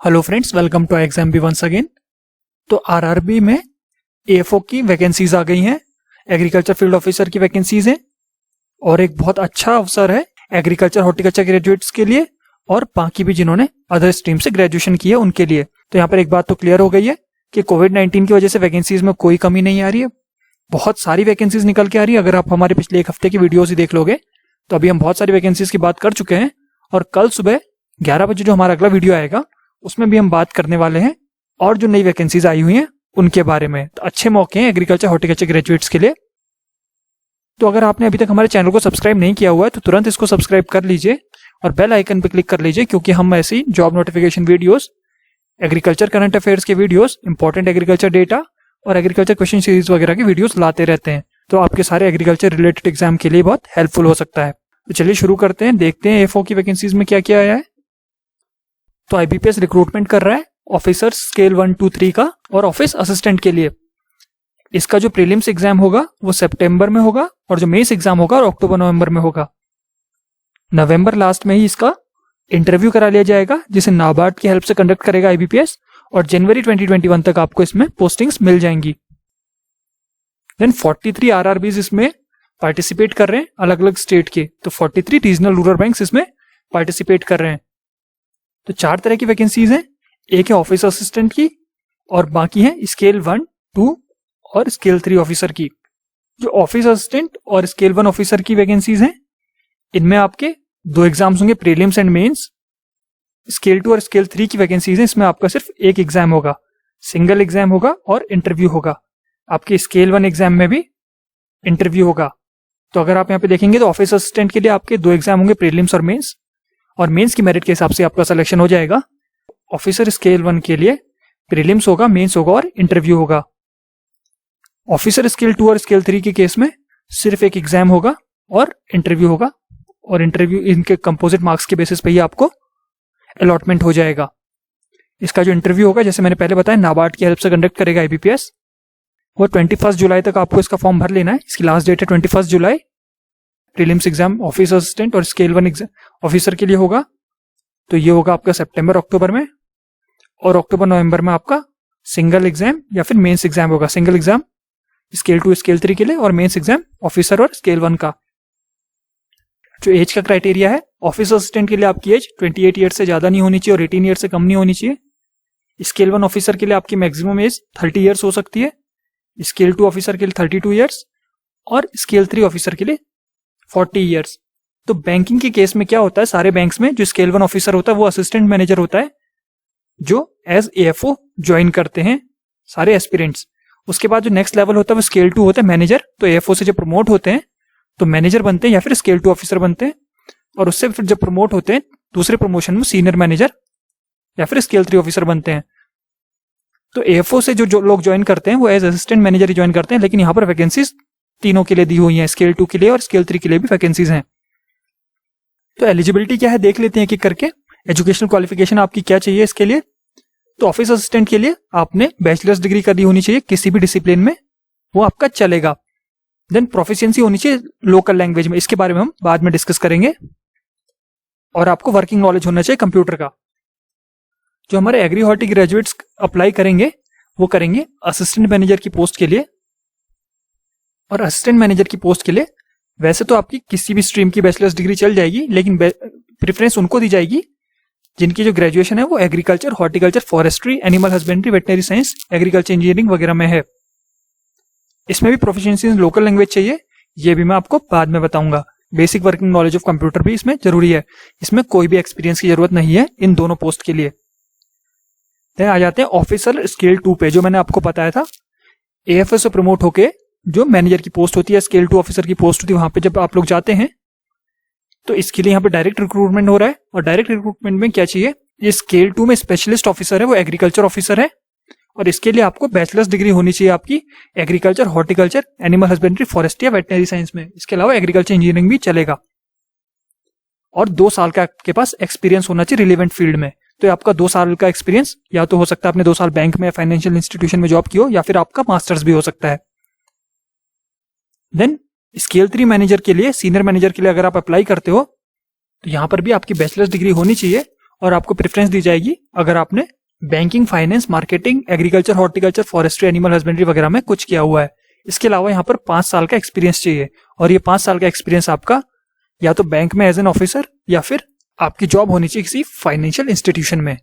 Hello friends, welcome to exam B once again. तो RRB में AFO की vacancies आ गई हैं। एग्रीकल्चर फील्ड ऑफिसर की वैकेंसीज हैं और एक बहुत अच्छा अवसर है एग्रीकल्चर हॉर्टिकल्चर ग्रेजुएट्स के लिए और बाकी भी जिन्होंने अदर स्ट्रीम से ग्रेजुएशन की है उनके लिए। तो यहाँ पर एक बात तो क्लियर हो गई है कि कोविड-19 की वजह से वैकेंसीज में कोई कमी नहीं आ रही है। बहुत सारी वैकेंसीज निकल के आ रही है। अगर आप हमारे पिछले एक हफ्ते की वीडियोज ही देख लोगे तो अभी हम बहुत सारी वैकेंसीज की बात कर चुके हैं और कल सुबह 11 बजे जो हमारा अगला वीडियो आएगा उसमें भी हम बात करने वाले हैं और जो नई वैकेंसीज आई हुई हैं उनके बारे में। तो अच्छे मौके हैं एग्रीकल्चर हॉर्टिकल्चर ग्रेजुएट्स के लिए। तो अगर आपने अभी तक हमारे चैनल को सब्सक्राइब नहीं किया हुआ है तो तुरंत इसको सब्सक्राइब कर लीजिए और बेल आइकन पर क्लिक कर लीजिए, क्योंकि हम ऐसी job notification videos, agriculture current affairs के वीडियोस, इंपॉर्टेंट एग्रीकल्चर डेटा और एग्रीकल्चर क्वेश्चन सीरीज वगैरह की वीडियोस लाते रहते हैं। तो आपके सारे एग्रीकल्चर रिलेटेड एग्जाम के लिए बहुत हेल्पफुल हो सकता है। तो चलिए शुरू करते हैं, देखते हैं एएफओ की वैकेंसीज में क्या क्या आया है। तो आईबीपीएस रिक्रूटमेंट कर रहा है ऑफिसर स्केल 1, 2, 3 का और ऑफिस असिस्टेंट के लिए। इसका जो प्रीलिम्स एग्जाम होगा वो सितंबर में होगा और जो मेंस एग्जाम होगा वो अक्टूबर नवंबर में होगा। नवंबर लास्ट में ही इसका इंटरव्यू करा लिया जाएगा जिसे नाबार्ड की हेल्प से कंडक्ट करेगा आईबीपीएस और जनवरी 2021 तक आपको इसमें पोस्टिंग्स मिल जाएंगी। देन 43 आरआरबीज इसमें पार्टिसिपेट कर रहे हैं अलग अलग स्टेट के। तो 43 रीजनल रूरल बैंक्स इसमें पार्टिसिपेट कर रहे हैं। तो 4 तरह की वैकेंसीज हैं। एक है ऑफिस असिस्टेंट की और बाकी है स्केल 1, 2 और स्केल 3 ऑफिसर की। जो ऑफिस असिस्टेंट और स्केल 1 ऑफिसर की वैकेंसीज हैं इनमें आपके 2 एग्जाम्स होंगे, प्रीलिम्स एंड मेंस। स्केल 2 और स्केल 3 की वैकेंसीज हैं, इसमें आपका सिर्फ एक एग्जाम होगा, सिंगल एग्जाम होगा और इंटरव्यू होगा। आपके स्केल 1 एग्जाम में भी इंटरव्यू होगा। तो अगर आप यहाँ पे देखेंगे तो ऑफिस असिस्टेंट के लिए आपके 2 एग्जाम होंगे, प्रीलिम्स और मेंस की मेरिट के हिसाब से आपका सिलेक्शन हो जाएगा। ऑफिसर स्केल 1 के लिए प्रीलिम्स होगा, मेंस होगा और इंटरव्यू होगा। ऑफिसर स्केल 2 और स्केल 3 के केस में सिर्फ एक एग्जाम होगा और इंटरव्यू होगा और इंटरव्यू इनके कंपोजिट मार्क्स के बेसिस पे ही आपको अलॉटमेंट हो जाएगा। इसका जो इंटरव्यू होगा, जैसे मैंने पहले बताया, नाबार्ड की हेल्प से कंडक्ट करेगा आईबीपीएस। वो 21 जुलाई तक आपको इसका फॉर्म भर लेना है। इसकी लास्ट डेट है 21 जुलाई। प्रीलिम्स एग्जाम ऑफिस असिस्टेंट और स्केल 1 एग्जाम ऑफिसर के लिए होगा। तो ये होगा आपका सितंबर अक्टूबर में और अक्टूबर नवंबर में आपका सिंगल एग्जाम या फिर मेंस एग्जाम होगा। सिंगल एग्जाम स्केल 2 स्केल 3 के लिए और मेंस एग्जाम ऑफिसर और स्केल 1 का। जो एज का क्राइटेरिया है, ऑफिस असिस्टेंट के लिए आपकी एज 28 ईयर से ज्यादा नहीं होनी चाहिए और 18 ईयर से कम नहीं होनी चाहिए। स्केल 1 ऑफिसर के लिए आपकी मैक्सिमम एज 30 ईयर्स हो सकती है, स्केल 2 ऑफिसर के लिए 32 ईयर्स और स्केल 3 ऑफिसर के लिए 40 ईयर्स। तो बैंकिंग के केस में क्या होता है, सारे बैंक्स में जो स्केल 1 ऑफिसर होता है वो असिस्टेंट मैनेजर होता है जो एज एएफओ ज्वाइन करते हैं सारे एस्पिरेंट्स। उसके बाद जो नेक्स्ट लेवल होता है वो स्केल 2 होता है मैनेजर। तो एएफओ से जब प्रमोट होते हैं तो मैनेजर बनते हैं या फिर स्केल 2 ऑफिसर बनते हैं और उससे फिर जब प्रमोट होते हैं दूसरे प्रमोशन में सीनियर मैनेजर या फिर स्केल 3 ऑफिसर बनते हैं। तो एएफओ से जो लोग ज्वाइन करते हैं वो एज असिस्टेंट मैनेजर ही ज्वाइन करते हैं। लेकिन यहाँ पर वैकेंसीज तीनों के लिए दी हुई हैं, स्केल 2 के लिए और स्केल 3 के लिए भी वैकेंसीज हैं। तो एलिजिबिलिटी क्या है देख लेते हैं एक एक करके। एजुकेशनल क्वालिफिकेशन आपकी क्या चाहिए इसके लिए। तो ऑफिस असिस्टेंट के लिए आपने बैचलर्स डिग्री करी होनी चाहिए किसी भी डिसिप्लिन में, वो आपका चलेगा। देन प्रोफिशिएंसी होनी चाहिए लोकल लैंग्वेज में, इसके बारे में हम बाद में डिस्कस करेंगे। और आपको वर्किंग नॉलेज होना चाहिए कंप्यूटर का। जो हमारे एग्री हॉर्टी ग्रेजुएट्स अप्लाई करेंगे वो करेंगे असिस्टेंट मैनेजर की पोस्ट के लिए। और असिस्टेंट मैनेजर की पोस्ट के लिए वैसे तो आपकी किसी भी स्ट्रीम की बैचलर्स डिग्री चल जाएगी, लेकिन प्रेफरेंस उनको दी जाएगी जिनकी जो ग्रेजुएशन है वो agriculture, horticulture, forestry, animal husbandry, veterinary science, agriculture engineering वगैरह में है। इसमें भी प्रोफिशिएंसी इन लोकल लैंग्वेज चाहिए, ये भी मैं आपको बाद में बताऊंगा। Basic working knowledge of computer भी इसमें जरूरी है। इसमें कोई भी एक्सपीरियंस की जरूरत नहीं है इन दोनों पोस्ट के लिए। आ जाते हैं ऑफिसर स्केल 2 पे। जो मैंने आपको बताया था, एएफओ से प्रमोट होके जो मैनेजर की पोस्ट होती है, स्केल 2 ऑफिसर की पोस्ट होती है, वहां पे जब आप लोग जाते हैं तो इसके लिए यहाँ पे डायरेक्ट रिक्रूटमेंट हो रहा है। और डायरेक्ट रिक्रूटमेंट में क्या चाहिए, ये स्केल 2 में स्पेशलिस्ट ऑफिसर है, वो एग्रीकल्चर ऑफिसर है और इसके लिए आपको बैचलर्स डिग्री होनी चाहिए आपकी agriculture, horticulture, animal husbandry, forestry या वेटनरी साइंस में। इसके अलावा एग्रीकल्चर इंजीनियरिंग भी चलेगा और 2 साल का आपके पास एक्सपीरियंस होना चाहिए रिलेवेंट फील्ड में। तो आपका 2 साल का एक्सपीरियंस या तो हो सकता है आपने 2 साल बैंक में फाइनेंशियल इंस्टीट्यूशन में जॉब की हो या फिर आपका मास्टर्स भी हो सकता है। देन स्केल 3 मैनेजर के लिए, सीनियर मैनेजर के लिए अगर आप अप्लाई करते हो तो यहां पर भी आपकी बैचलर्स डिग्री होनी चाहिए और आपको प्रेफरेंस दी जाएगी अगर आपने banking, finance, marketing, agriculture, horticulture, forestry, animal husbandry वगैरह में कुछ किया हुआ है। इसके अलावा यहाँ पर 5 साल का एक्सपीरियंस चाहिए, और ये 5 साल का एक्सपीरियंस आपका या तो बैंक में एज एन ऑफिसर या फिर आपकी जॉब होनी चाहिए किसी फाइनेंशियल इंस्टीट्यूशन में।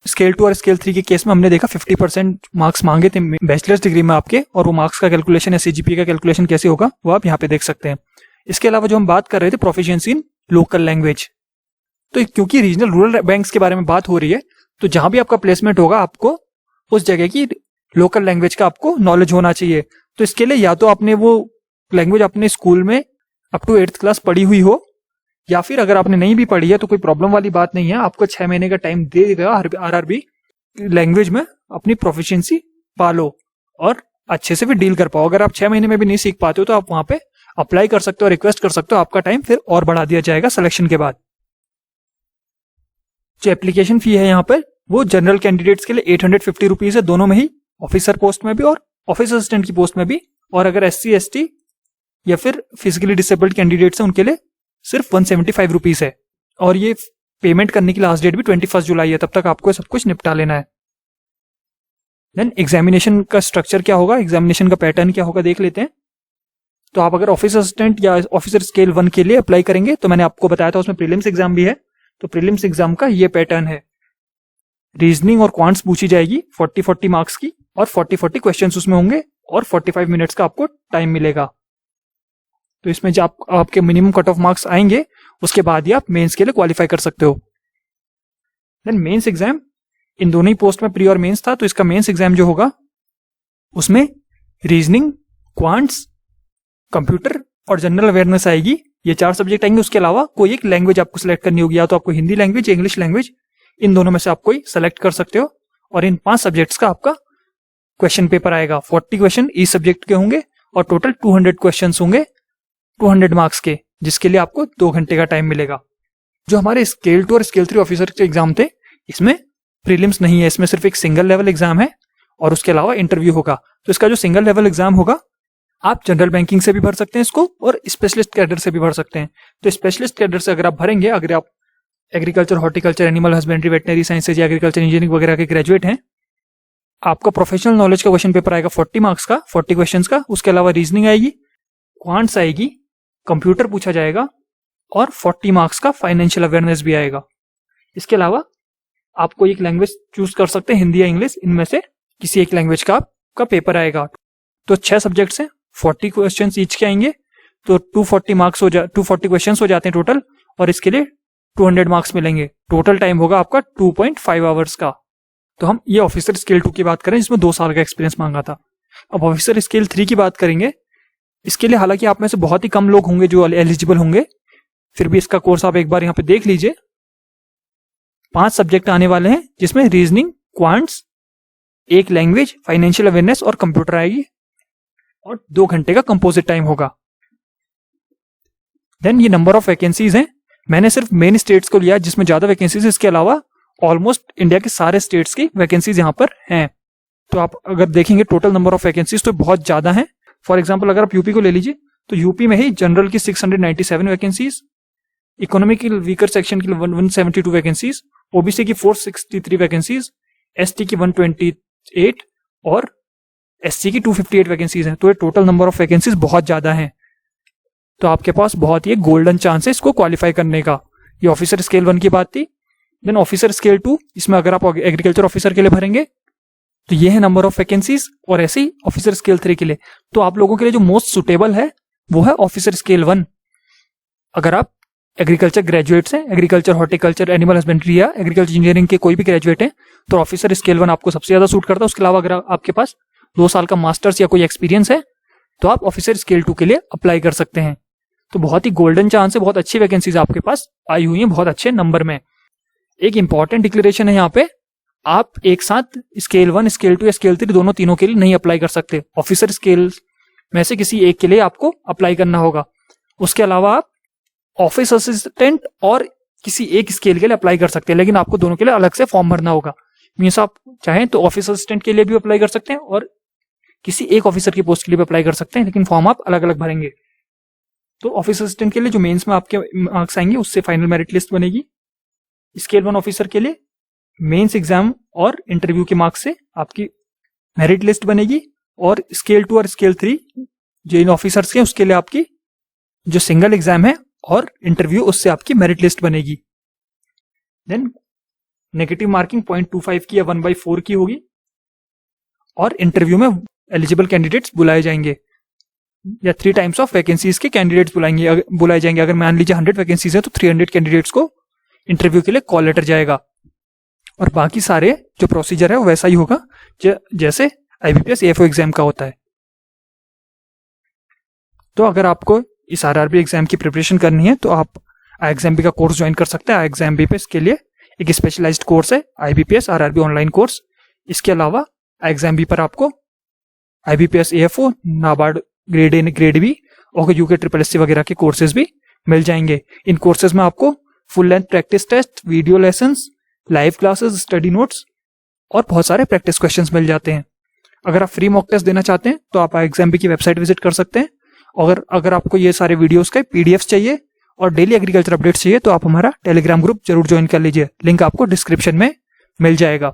स्केल 2 और स्केल 3 के केस में हमने देखा 50% मार्क्स मांगे थे बैचलर्स डिग्री में आपके, और वो मार्क्स का कैलकुलेशन या सीजीपीए का कैलकुलेशन कैसे होगा वो आप यहाँ पे देख सकते हैं। इसके अलावा जो हम बात कर रहे थे प्रोफिशिएंसी इन लोकल लैंग्वेज, तो क्योंकि रीजनल रूरल बैंक्स के बारे में बात हो रही है, तो जहां भी आपका प्लेसमेंट होगा आपको उस जगह की लोकल लैंग्वेज का आपको नॉलेज होना चाहिए। तो इसके लिए या तो आपने वो लैंग्वेज अपने स्कूल में अप टू 8th क्लास पढ़ी हुई हो, या फिर अगर आपने नहीं भी पढ़ी है तो कोई प्रॉब्लम वाली बात नहीं है, आपको 6 महीने का टाइम दे देगा आरआरबी लैंग्वेज में अपनी प्रोफिशिएंसी पालो और अच्छे से भी डील कर पाओ। अगर आप 6 महीने में भी नहीं सीख पाते हो तो आप वहां पे अप्लाई कर सकते हो, रिक्वेस्ट कर सकते हो, आपका टाइम फिर और बढ़ा दिया जाएगा सिलेक्शन के बाद। जो एप्लीकेशन फी है यहाँ पर वो जनरल कैंडिडेट्स के लिए 850 रुपीज है, दोनों में ही, ऑफिसर पोस्ट में भी और ऑफिस असिस्टेंट की पोस्ट में भी। और अगर SC ST या फिर फिजिकली डिसेबल्ड कैंडिडेट्स हैं उनके लिए सिर्फ 175 रुपीज है। और ये पेमेंट करने की लास्ट डेट भी 21 जुलाई है, तब तक आपको सब कुछ निपटा लेना है। देन एग्जामिनेशन का स्ट्रक्चर क्या होगा, एग्जामिनेशन का पैटर्न क्या होगा देख लेते हैं। तो आप अगर ऑफिस असिस्टेंट या ऑफिसर स्केल 1 के लिए अप्लाई करेंगे तो मैंने आपको बताया था उसमें प्रीलिम्स एग्जाम भी है, तो प्रीलिम्स एग्जाम का ये पैटर्न है। रीजनिंग और क्वांट्स पूछी जाएगी 40-40 मार्क्स की, और 40-40 क्वेश्चंस उसमें होंगे, और 45 मिनट्स का आपको टाइम मिलेगा। तो इसमें जब आपके मिनिमम कट ऑफ मार्क्स आएंगे उसके बाद ही आप मेंस के लिए क्वालिफाई कर सकते हो। देन मेंस एग्जाम, इन दोनों ही पोस्ट में प्री और मेंस था, तो इसका मेंस एग्जाम जो होगा उसमें रीजनिंग, क्वांट्स, कंप्यूटर और जनरल अवेयरनेस आएगी। ये 4 सब्जेक्ट आएंगे। उसके अलावा कोई एक लैंग्वेज आपको सिलेक्ट करनी होगी, या तो आपको हिंदी लैंग्वेज या इंग्लिश लैंग्वेज, इन दोनों में से आप कोई सेलेक्ट कर सकते हो। और इन 5 सब्जेक्ट्स का आपका क्वेश्चन पेपर आएगा। 40 क्वेश्चन इस सब्जेक्ट के होंगे और टोटल 200 क्वेश्चन होंगे 200 मार्क्स के, जिसके लिए आपको 2 घंटे का टाइम मिलेगा। जो हमारे स्केल 2 और स्केल 3 ऑफिसर के एग्जाम थे, इसमें प्रीलिम्स नहीं है, इसमें सिर्फ एक सिंगल लेवल एग्जाम है और उसके अलावा इंटरव्यू होगा। तो इसका जो सिंगल लेवल एग्जाम होगा, आप जनरल बैंकिंग से भी भर सकते हैं इसको, और स्पेशलिस्ट कैडर से भी भर सकते हैं। तो स्पेशलिस्ट कैडर से अगर आप भरेंगे, अगर आप agriculture, horticulture, animal husbandry, veterinary sciences या एग्रीकल्चर इंजीनियरिंग वगैरह के ग्रेजुएट हैं, आपका प्रोफेशनल नॉलेज का क्वेश्चन पेपर आएगा 40 मार्क्स का, 40 क्वेश्चन का। उसके अलावा रीजनिंग आएगी, क्वांट्स आएगी, कंप्यूटर पूछा जाएगा, और 40 मार्क्स का फाइनेंशियल अवेयरनेस भी आएगा। इसके अलावा आप कोई एक लैंग्वेज चूज कर सकते हैं, हिंदी या इंग्लिश, इनमें से किसी एक लैंग्वेज का आपका पेपर आएगा। तो 6 सब्जेक्ट्स हैं, 40 क्वेश्चन ईच के आएंगे, तो 240 क्वेश्चन हो जाते हैं टोटल, और इसके लिए 200 मार्क्स मिलेंगे। टोटल टाइम होगा आपका 2.5 आवर्स का। तो हम ये ऑफिसर स्केल 2 की बात करें, जिसमें 2 साल का एक्सपीरियंस मांगा था। अब ऑफिसर स्केल 3 की बात करेंगे। इसके लिए हालांकि आप में से बहुत ही कम लोग होंगे जो एलिजिबल होंगे, फिर भी इसका कोर्स आप एक बार यहाँ पे देख लीजिए। 5 सब्जेक्ट आने वाले हैं, जिसमें रीजनिंग, क्वांट्स, एक लैंग्वेज, फाइनेंशियल अवेयरनेस और कंप्यूटर आएगी, और 2 घंटे का कंपोजिट टाइम होगा। देन ये नंबर ऑफ वैकेंसीज हैं, मैंने सिर्फ मेन स्टेट्स को लिया जिसमें ज्यादा वैकेंसीज, इसके अलावा ऑलमोस्ट इंडिया के सारे स्टेट्स की वैकेंसीज यहाँ पर हैं। तो आप अगर देखेंगे टोटल नंबर ऑफ वैकेंसीज तो बहुत ज्यादा है। फॉर एग्जाम्पल अगर आप यूपी को ले लीजिए, तो यूपी में ही जनरल की 697 वैकेंसीज, इकोनॉमिकल वीकर सेक्शन की 172 वैकेंसीज, ओबीसी की 463 वैकेंसीज, एसटी की 128 और एससी की 258 वैकेंसीज हैं। तो ये टोटल नंबर ऑफ वैकेंसीज बहुत ज्यादा हैं। तो आपके पास बहुत ही गोल्डन चांस है इसको क्वालिफाई करने का। ये ऑफिसर स्केल 1 की बात थी। देन ऑफिसर स्केल 2, इसमें अगर आप एग्रीकल्चर ऑफिसर के लिए भरेंगे तो ये है नंबर ऑफ वैकेंसीज, और ऐसे ही ऑफिसर स्केल 3 के लिए। तो आप लोगों के लिए जो मोस्ट सुटेबल है वो है ऑफिसर स्केल 1। अगर आप एग्रीकल्चर ग्रेजुएट्स हैं, एग्रीकल्चर, हॉर्टिकल्चर, एनिमल हस्बेंड्री या एग्रीकल्चर इंजीनियरिंग के कोई भी ग्रेजुएट हैं, तो ऑफिसर स्केल 1 आपको सबसे ज्यादा सूट करता है। उसके अलावा अगर आपके पास 2 साल का मास्टर्स या कोई एक्सपीरियंस है तो आप ऑफिसर स्केल 2 के लिए अप्लाई कर सकते हैं। तो बहुत ही गोल्डन चांस है, बहुत अच्छी वैकेंसीज आपके पास आई हुई हैं, बहुत अच्छे नंबर में। एक इंपॉर्टेंट डिक्लेरेशन है यहाँ पे, आप एक साथ स्केल 1, स्केल 2 या स्केल 3 दोनों तीनों के लिए नहीं अप्लाई कर सकते। ऑफिसर स्केल में से किसी एक के लिए आपको अप्लाई करना होगा। उसके अलावा आप ऑफिस असिस्टेंट और किसी एक स्केल के लिए अप्लाई कर सकते हैं, लेकिन आपको दोनों के लिए अलग से फॉर्म भरना होगा। मीन्स आप चाहें तो ऑफिस असिस्टेंट के लिए भी अप्लाई कर सकते हैं और किसी एक ऑफिसर की पोस्ट के लिए भी अप्लाई कर सकते हैं, लेकिन फॉर्म आप अलग अलग भरेंगे। तो ऑफिस असिस्टेंट के लिए जो मेंस में आपके मार्क्स आएंगे उससे फाइनल मेरिट लिस्ट बनेगी। स्केल 1 ऑफिसर के लिए मेंस एग्जाम और इंटरव्यू के मार्क्स से आपकी मेरिट लिस्ट बनेगी, और स्केल 2 और स्केल 3 जो इन ऑफिसर्स के उसके लिए आपकी जो सिंगल एग्जाम है और इंटरव्यू उससे आपकी मेरिट लिस्ट बनेगी। देन नेगेटिव मार्किंग 0.25 की या 1/4 की होगी, और इंटरव्यू में एलिजिबल कैंडिडेट्स बुलाए जाएंगे, या 3 टाइम्स ऑफ वैकेंसीज के कैंडिडेट्स बुलाए जाएंगे। अगर मान लीजिए 100 वैकेंसीज है तो 300 कैंडिडेट्स को इंटरव्यू के लिए कॉल लेटर जाएगा, और बाकी सारे जो प्रोसीजर है वो वैसा ही होगा जैसे IBPS AFO एग्जाम का होता है। तो अगर आपको इस RRB एग्जाम की प्रिपरेशन करनी है तो आप IXMB का कोर्स ज्वाइन कर सकते हैं। IXMB पे इसके लिए एक स्पेशलाइज्ड कोर्स है, IBPS RRB ऑनलाइन कोर्स। इसके अलावा IXMB पर आपको IBPS AFO, NABARD grade A grade B और UK SSSC वगैरह के कोर्सेज भी मिल जाएंगे। इन कोर्सेज में आपको full length practice test, video lessons, live classes, study notes और बहुत सारे प्रैक्टिस क्वेश्चंस मिल जाते हैं। अगर आप फ्री मॉक टेस्ट देना चाहते हैं तो आप IXMB की वेबसाइट विजिट कर सकते हैं। और अगर आपको ये सारे वीडियोस के PDF चाहिए और डेली एग्रीकल्चर अपडेट्स चाहिए तो आप हमारा टेलीग्राम ग्रुप जरूर ज्वाइन कर लीजिए, लिंक आपको डिस्क्रिप्शन में मिल जाएगा।